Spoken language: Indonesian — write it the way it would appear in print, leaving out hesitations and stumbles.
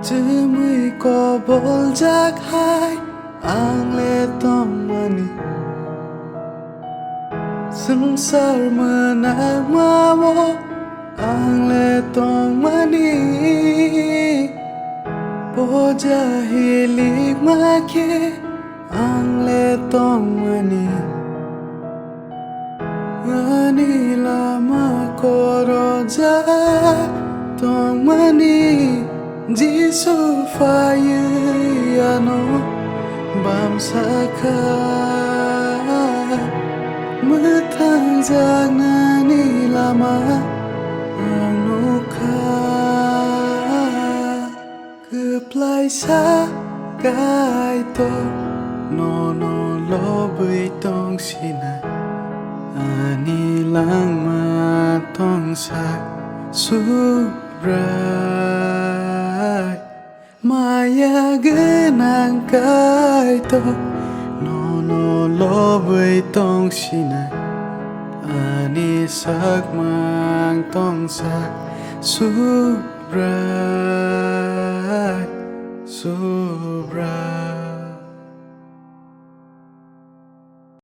Jemui ko boljak hai angle tomani Sengsar menamawo angle tomani Boja hilik make angle tomani Ani lama koroja tomani Jisu fayano bamsaka Metang janani lama anuka Kwplai sa Kaitor Nono lo tong sina Ani lang matong sa surai Maya genang Kaitor Nono lo tong sina Ani sak mang tong sa surai